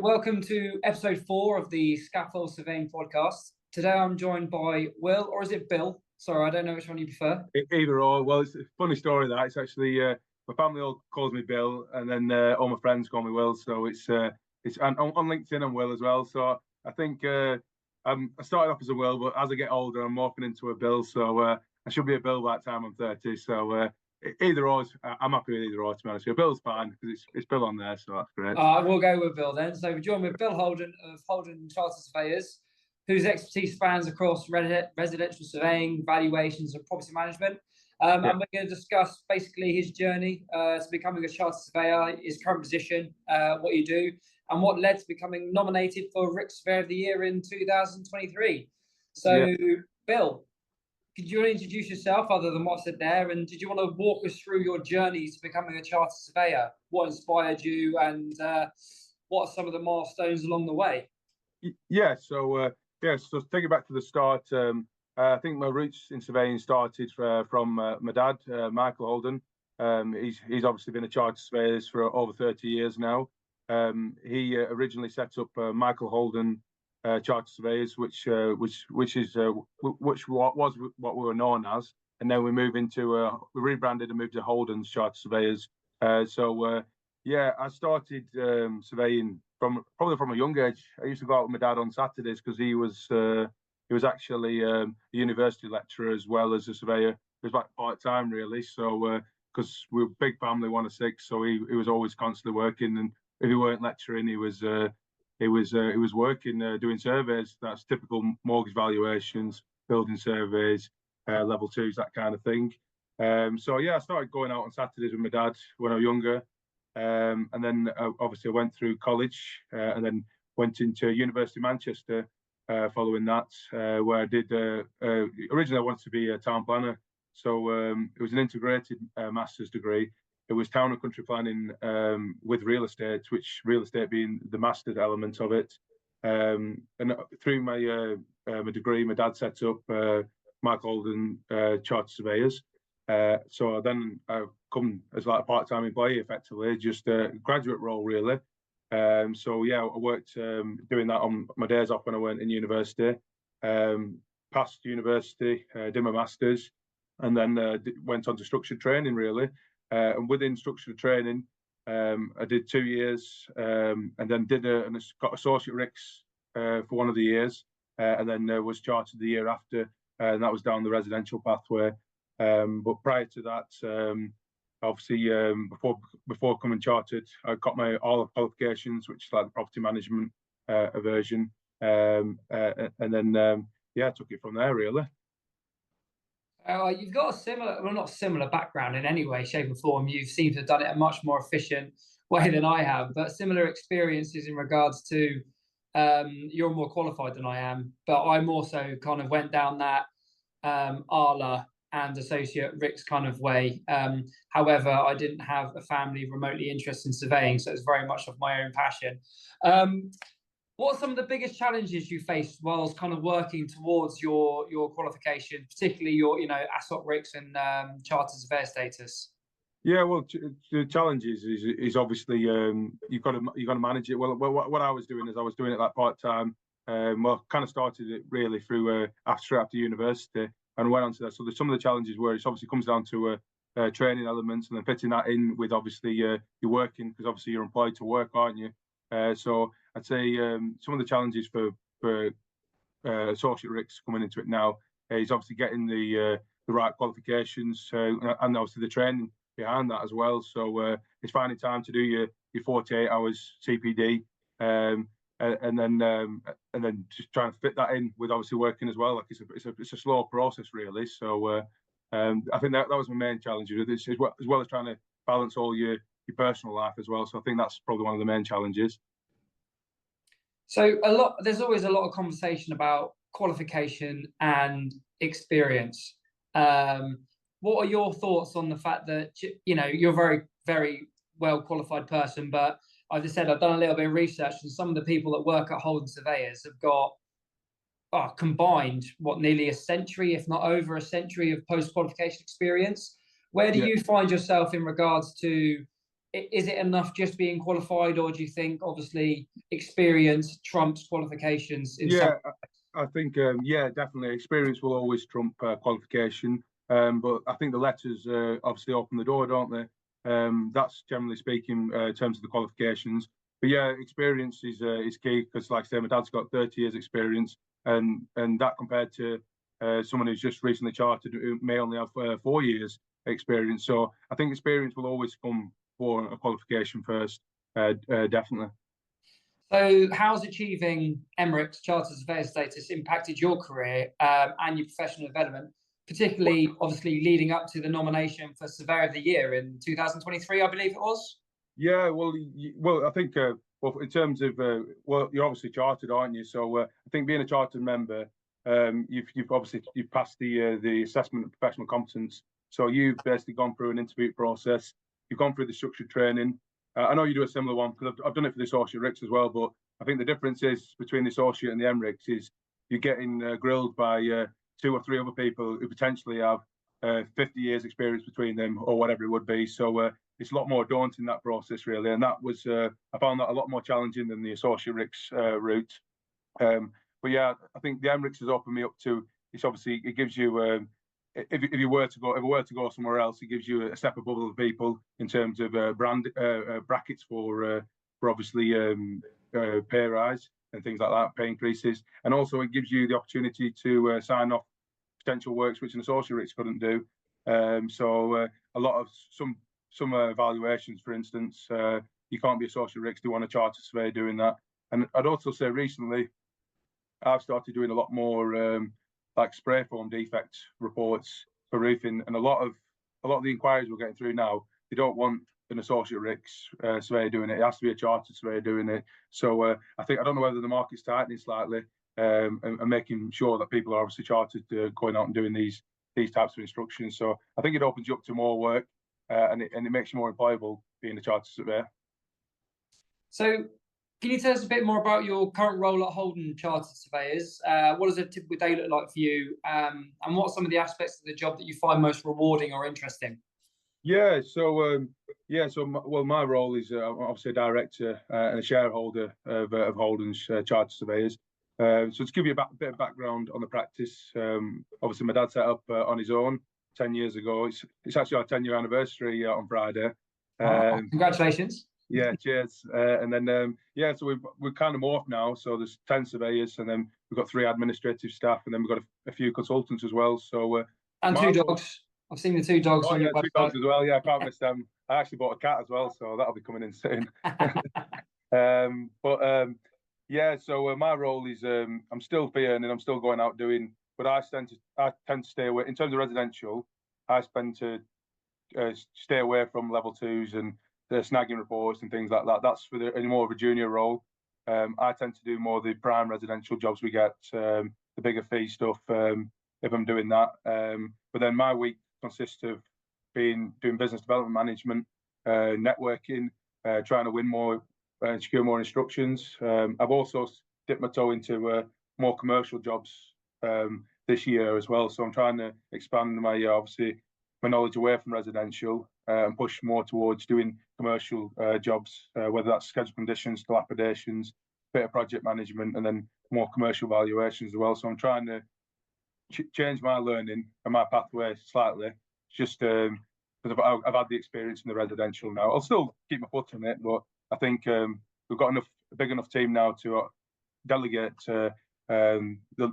welcome to episode 4 of the Scaffold Surveying podcast. Today I'm joined by Will, or is it Bill? Sorry, I don't know which one you prefer. Either or. Well, it's a funny story that it's actually my family all calls me Bill, and then all my friends call me Will. So it's on LinkedIn I'm Will as well. So I think I started off as a Will, but as I get older, I'm morphing into a Bill. So I should be a Bill by the time I'm 30. So either or, I'm happy with either or, to be honest with you. Bill's fine because it's Bill on there, so that's great. We'll go with Bill then. So we're joined with Bill Holden of Holden Chartered Surveyors, whose expertise spans across residential surveying, valuations, and property management. And we're going to discuss basically his journey to becoming a chartered surveyor, his current position, what you do, and what led to becoming nominated for RICS Surveyor of the Year in 2023. So, Bill, could you introduce yourself other than what I said there? And did you want to walk us through your journey to becoming a chartered surveyor? What inspired you, and what are some of the milestones along the way? So take it back to the start. I think my roots in surveying started from my dad, Michael Holden. He's obviously been a chartered surveyor for over 30 years now. He originally set up Michael Holden Chartered Surveyors, which was what we were known as, and then we we rebranded and moved to Holden Chartered Surveyors. I started surveying probably from a young age. I used to go out with my dad on Saturdays because he was actually a university lecturer as well as a surveyor. He was like part-time really. So because we were a big family, 1 of 6, so he was always constantly working, and if he weren't lecturing, he was working doing surveys. That's typical mortgage valuations, building surveys, level 2s, that kind of thing. I started going out on Saturdays with my dad when I was younger. And then obviously I went through college and then went into University of Manchester following that, where I did, originally I wanted to be a town planner. So it was an integrated master's degree. It was town and country planning with real estate, which real estate being the mastered element of it. And through my degree, my dad set up Michael Holden Chartered Surveyors. So then I come as like a part-time employee, effectively, just a graduate role, really. I worked doing that on my days off when I went in university. Passed university, did my masters, and then went on to structured training, really. And within structured training, I did 2 years, and then got associate RICS for one of the years, and then was chartered the year after, and that was down the residential pathway. But prior to that, obviously, before coming chartered, I got all the qualifications, which is like the property management version, and then took it from there, really. You've got not similar background in any way, shape, or form. You seem to have done it a much more efficient way than I have, but similar experiences in regards to you're more qualified than I am, but I'm also kind of went down that ALA and associate RICS kind of way. However, I didn't have a family remotely interested in surveying, so it's very much of my own passion. What are some of the biggest challenges you faced whilst kind of working towards your qualification, particularly your ASOC RICS and chartered surveyor status? Yeah, well, the challenge is obviously you've got to manage it. Well, what I was doing is I was doing it like part time. Kind of started it really through after university and went on to that. So some of the challenges where it obviously comes down to training elements and then fitting that in with obviously you're working, because obviously you're employed to work, aren't you? So I'd say some of the challenges for associate RICS coming into it now is obviously getting the right qualifications and obviously the training behind that as well. So it's finding time to do your 48 hours CPD, and then just trying to fit that in with obviously working as well. Like it's a slow process, really. So I think that was my main challenge, as well as trying to balance all your personal life as well. So I think that's probably one of the main challenges. So there's always a lot of conversation about qualification and experience. What are your thoughts on the fact that you're a very, very well qualified person, but I just said I've done a little bit of research, and some of the people that work at Holden Surveyors have got combined nearly a century, if not over a century, of post-qualification experience. Where do you find yourself in regards to is it enough just being qualified, or do you think obviously experience trumps qualifications in some? I think yeah, definitely experience will always trump qualification. But I think the letters obviously open the door, don't they? That's generally speaking in terms of the qualifications. But yeah, experience is key, because like I say, my dad's got 30 years experience, and that compared to someone who's just recently chartered who may only have 4 years experience. So I think experience will always come for a qualification first, definitely. So how's achieving MRICS Chartered Surveyor status impacted your career and your professional development, particularly obviously leading up to the nomination for Surveyor of the Year in 2023, I believe it was? Yeah, well, I think well, in terms of well, you're obviously chartered, aren't you? So I think being a chartered member, you've obviously passed the assessment of professional competence. So you've basically gone through an interview process. You've gone through the structured training. I know you do a similar one, because I've done it for the associate RICS as well. But I think the difference is between the associate and the MRICS is you're getting grilled by 2 or 3 other people who potentially have 50 years experience between them, or whatever it would be. So it's a lot more daunting, that process, really. And that was I found that a lot more challenging than the associate RICS route. But yeah, I think the MRICS has opened me up to. It's obviously, it gives you if you were to go somewhere else, it gives you a step above other people in terms of brand brackets for obviously pay rise and things like that, pay increases, and also it gives you the opportunity to sign off potential works which an associate RICS couldn't do. So a lot of some evaluations, for instance, you can't be associate RICS do on a chartered surveyor doing that. And I'd also say recently, I've started doing a lot more like spray foam defect reports for roofing, and a lot of the inquiries we're getting through now, they don't want an associate RICS surveyor doing it. It has to be a chartered surveyor doing it. So I don't know whether the market's tightening slightly, and making sure that people are obviously chartered going out and doing these types of instructions. So I think it opens you up to more work, and it makes you more employable being a chartered surveyor. So can you tell us a bit more about your current role at Holden Chartered Surveyors? What does a typical day look like for you? And what are some of the aspects of the job that you find most rewarding or interesting? Yeah, so my role is I'm obviously a director and a shareholder of Holden's Chartered Surveyors. So to give you a bit of background on the practice, obviously my dad set up on his own 10 years ago. It's actually our 10-year anniversary on Friday. Congratulations. Yeah, cheers. And then so we've kind of morphed now. So there's 10 surveyors, and then we've got 3 administrative staff, and then we've got a few consultants as well. So and 2 dogs. I've seen the 2 dogs on your website. 2 dogs as well. Yeah, I can't miss them. I actually bought a cat as well, so that'll be coming in soon. Yeah, so my role is I'm still being, and I'm still going out doing, but I tend to stay away in terms of residential. I tend to stay away from level 2s and the snagging reports and things like that. That's for more of a junior role. I tend to do more of the prime residential jobs we get, the bigger fee stuff, if I'm doing that. But then my week consists of doing business development management, networking, trying to win more and secure more instructions. I've also dipped my toe into more commercial jobs this year as well. So I'm trying to expand my knowledge away from residential and push more towards doing commercial jobs, whether that's schedule conditions, dilapidations, bit of project management, and then more commercial valuations as well. So I'm trying to change my learning and my pathway slightly, just because I've had the experience in the residential now. I'll still keep my foot on it, but I think we've got a big enough team now to delegate the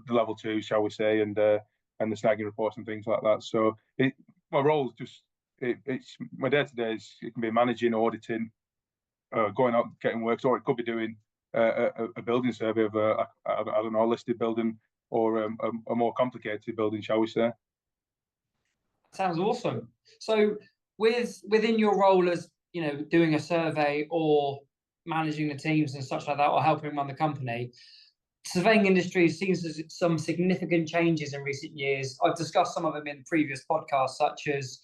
level 2, shall we say, and the snagging reports and things like that. So my role is just it's my day-to-day is, it can be managing, auditing, going out getting works, or it could be doing a building survey of a listed building, or a more complicated building, shall we say. Sounds awesome. So within your role as, doing a survey or managing the teams and such like that, or helping run the company, surveying industry has seen some significant changes in recent years. I've discussed some of them in previous podcasts, such as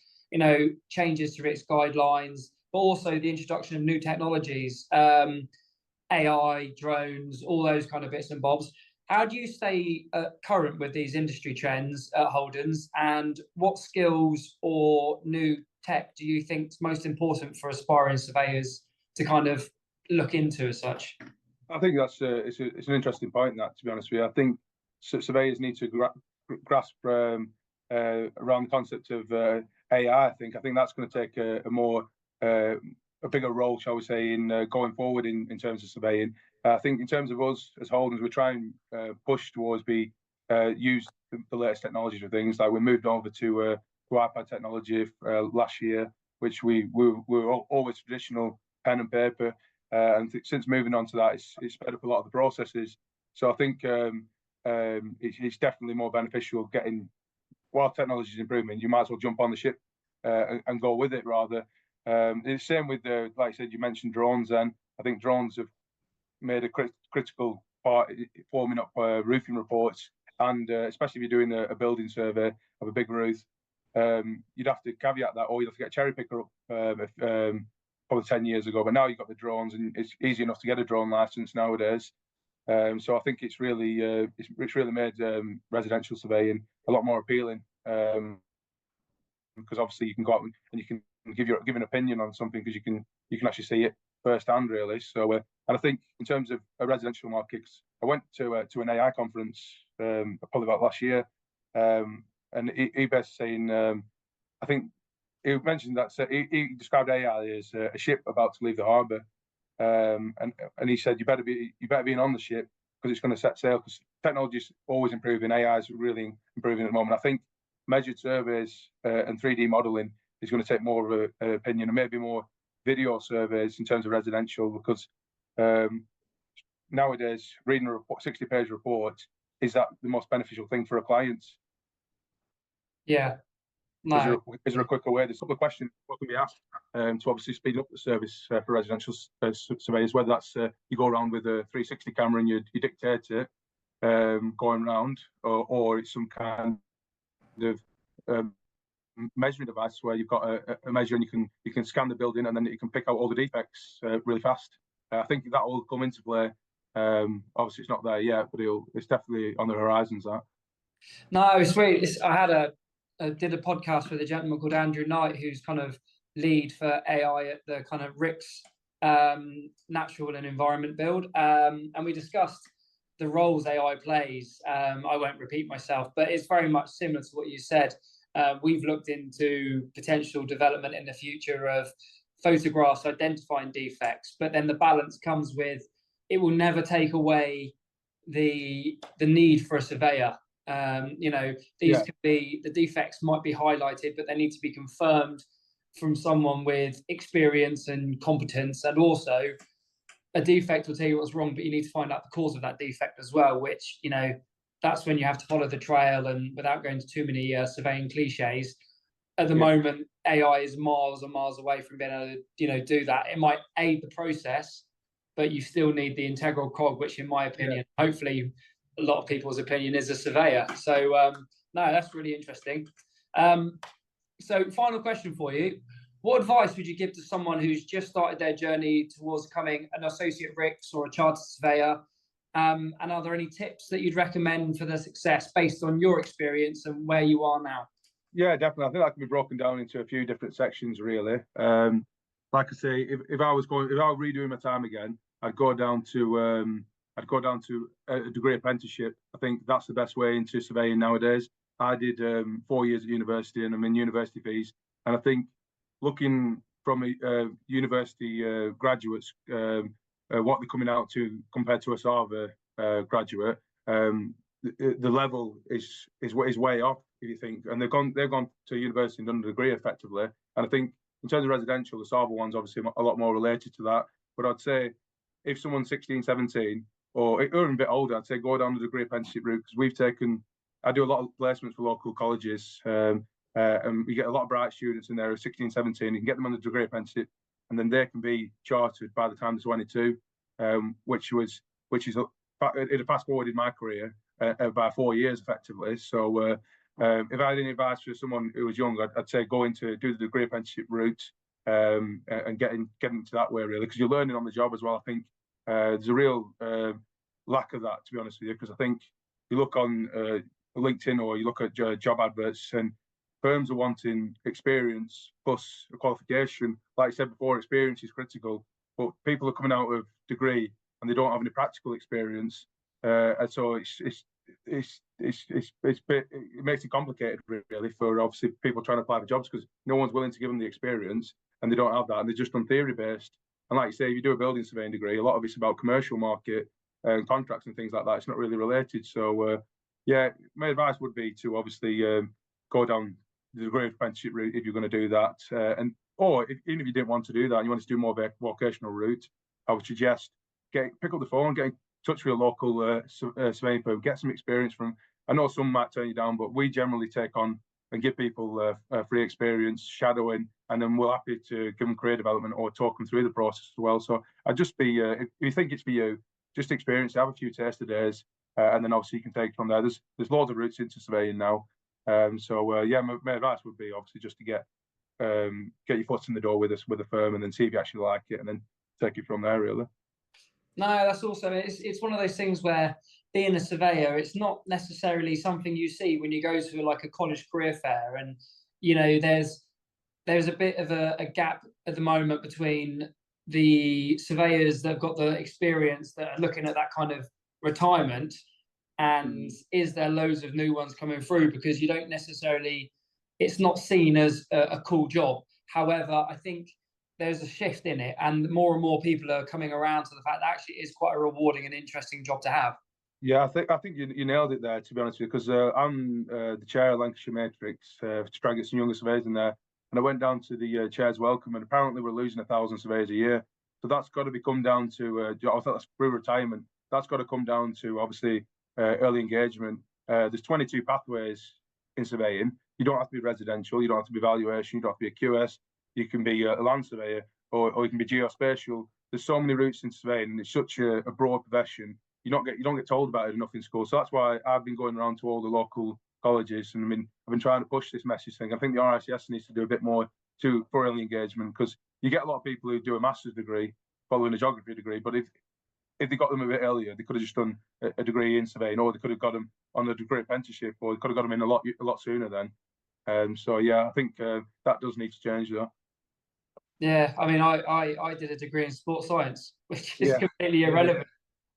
changes to RICS guidelines, but also the introduction of new technologies, AI, drones, all those kind of bits and bobs. How do you stay current with these industry trends at Holden's, and what skills or new tech do you think is most important for aspiring surveyors to kind of look into as such? I think that's it's an interesting point, that, to be honest with you. I think surveyors need to grasp around the concept of AI. I think that's going to take a bigger role, shall we say, in going forward in terms of surveying. I think in terms of us as Holdens, we're trying push towards use the latest technologies for things. Like we moved over to iPad technology last year, which we were always traditional pen and paper. And since moving on to that, it's sped up a lot of the processes. So I think it's definitely more beneficial while technology is improving, you might as well jump on the ship and go with it rather. It's the same with, like I said, you mentioned drones then. I think drones have made a critical part forming up roofing reports, and especially if you're doing a building survey of a big roof, you'd have to caveat that, or you'd have to get a cherry picker up probably 10 years ago. But now you've got the drones, and it's easy enough to get a drone license nowadays. So I think it's really made residential surveying a lot more appealing, because obviously you can go out and you can give an opinion on something, because you can actually see it firsthand, really. So and I think in terms of a residential markets, I went to an AI conference probably about last year, and he basically saying, I think he mentioned that he described AI as a ship about to leave the harbour, and he said you better be in on the ship, because it's going to set sail, because technology is always improving. AI is really improving at the moment. I think measured surveys and 3D modelling is going to take more of an opinion, and maybe more video surveys in terms of residential, because nowadays reading a 60-page report, is that the most beneficial thing for a client? Yeah. No. Is there a quicker way? There's a couple of questions what can be asked to obviously speed up the service for residential surveyors, whether that's you go around with a 360 camera and you dictate it going around, or it's some kind of measuring device where you've got a measure and you can scan the building, and then you can pick out all the defects really fast. I think that will come into play. Obviously, it's not there yet, but it's definitely on the horizons. That. No, it's sweet. I did a podcast with a gentleman called Andrew Knight, who's kind of lead for AI at the kind of RICS natural and environment build, and we discussed the roles AI plays. I won't repeat myself, but it's very much similar to what you said. We've looked into potential development in the future of photographs identifying defects, but then the balance comes with it will never take away the need for a surveyor. These could be, the defects might be highlighted, but they need to be confirmed from someone with experience and competence. And also a defect will tell you what's wrong, but you need to find out the cause of that defect as well, which, that's when you have to follow the trail. And without going to too many surveying cliches, at the moment, AI is miles and miles away from being able to, do that. It might aid the process, but you still need the integral cog, which in my opinion, hopefully a lot of people's opinion, is a surveyor. So no, that's really interesting. So final question for you. What advice would you give to someone who's just started their journey towards becoming an associate RICS or a chartered surveyor? And are there any tips that you'd recommend for their success based on your experience and where you are now? Yeah, definitely. I think that can be broken down into a few different sections, really. Like I say, if I were redoing my time again, I'd go down to a degree apprenticeship. I think that's the best way into surveying nowadays. I did 4 years at university, and I'm in university fees. And I think looking from a university graduates, what they're coming out to compared to a Surve graduate, the level is way off, if you think. And they've gone to university and done a degree effectively. And I think in terms of residential, the Surve one's obviously a lot more related to that. But I'd say if someone's 16, 17, or even a bit older, I'd say go down the degree apprenticeship route, because I do a lot of placements for local colleges, and we get a lot of bright students in there who are 16, 17. You can get them on the degree apprenticeship, and then they can be chartered by the time they're 22, which it fast forwarded my career by 4 years effectively. So if I had any advice for someone who was young, I'd say do the degree apprenticeship route and get into that way, really, because you're learning on the job as well. I think there's a real lack of that, to be honest with you, because I think you look on LinkedIn or you look at job adverts, and firms are wanting experience plus a qualification. Like I said before, experience is critical, but people are coming out of degree and they don't have any practical experience, and so it makes it complicated really for obviously people trying to apply for jobs, because no one's willing to give them the experience and they don't have that, and they're just on theory based. And like you say, if you do a building surveying degree, a lot of it's about commercial market and contracts and things like that. It's not really related. So yeah, my advice would be to obviously go down the degree apprenticeship route if you're going to do that, or even if you didn't want to do that and you want to do more of a vocational route, I would suggest pick up the phone, get in touch with a local surveying firm, get some experience from. I know some might turn you down, but we generally take on and give people free experience, shadowing, and then we're happy to give them career development or talk them through the process as well. So I'd just be, if you think it's for you, just experience, have a few taster days, and then obviously you can take it from there. There's loads of routes into surveying now. Yeah, my advice would be obviously just to get your foot in the door with a firm, and then see if you actually like it, and then take it from there really. No, that's also, it's one of those things where being a surveyor, it's not necessarily something you see when you go to like a college career fair, and you know there's a bit of a gap at the moment between the surveyors that have got the experience that are looking at that kind of retirement, and is there loads of new ones coming through, because you don't necessarily, it's not seen as a cool job. However, I think there's a shift in it, and more and more people are coming around to the fact that actually it is quite a rewarding and interesting job to have. Yeah, I think you nailed it there, to be honest with you, because I'm the chair of Lancashire Matrix, to try and get some younger surveyors in there, and I went down to the chair's welcome, and apparently we're losing 1,000 surveyors a year. So that's got to come down to, I thought that's through retirement. That's got to come down to obviously early engagement. There's 22 pathways in surveying. You don't have to be residential, you don't have to be valuation, you don't have to be a QS. You can be a land surveyor, or you can be geospatial. There's so many routes in surveying, and it's such a broad profession. You don't get told about it enough in school. So that's why I've been going around to all the local colleges, and I've been trying to push this message thing. I think the RICS needs to do a bit more for early engagement, because you get a lot of people who do a master's degree following a geography degree, but if they got them a bit earlier, they could have just done a degree in surveying, or they could have got them on a degree apprenticeship, or they could have got them in a lot sooner then. So yeah, I think that does need to change though. Yeah, I mean, I did a degree in sports science, which is completely irrelevant.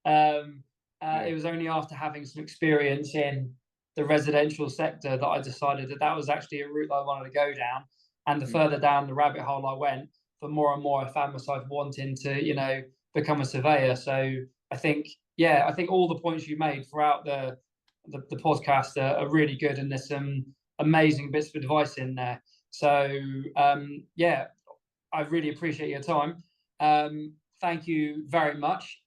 It was only after having some experience in the residential sector that I decided that was actually a route I wanted to go down. And the further down the rabbit hole I went, the more and more I found myself wanting to, become a surveyor. So I think all the points you made throughout the podcast are really good, and there's some amazing bits of advice in there. So I really appreciate your time. Thank you very much.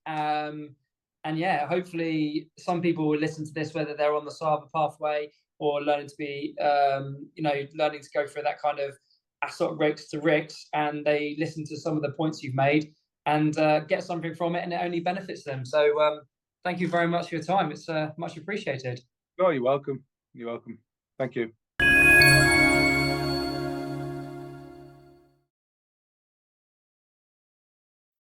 And yeah, hopefully some people will listen to this, whether they're on the Surve pathway or learning to be, learning to go through that kind of sort of RICS to RICS, and they listen to some of the points you've made and get something from it, and it only benefits them. So thank you very much for your time. It's much appreciated. Oh, you're welcome. You're welcome. Thank you.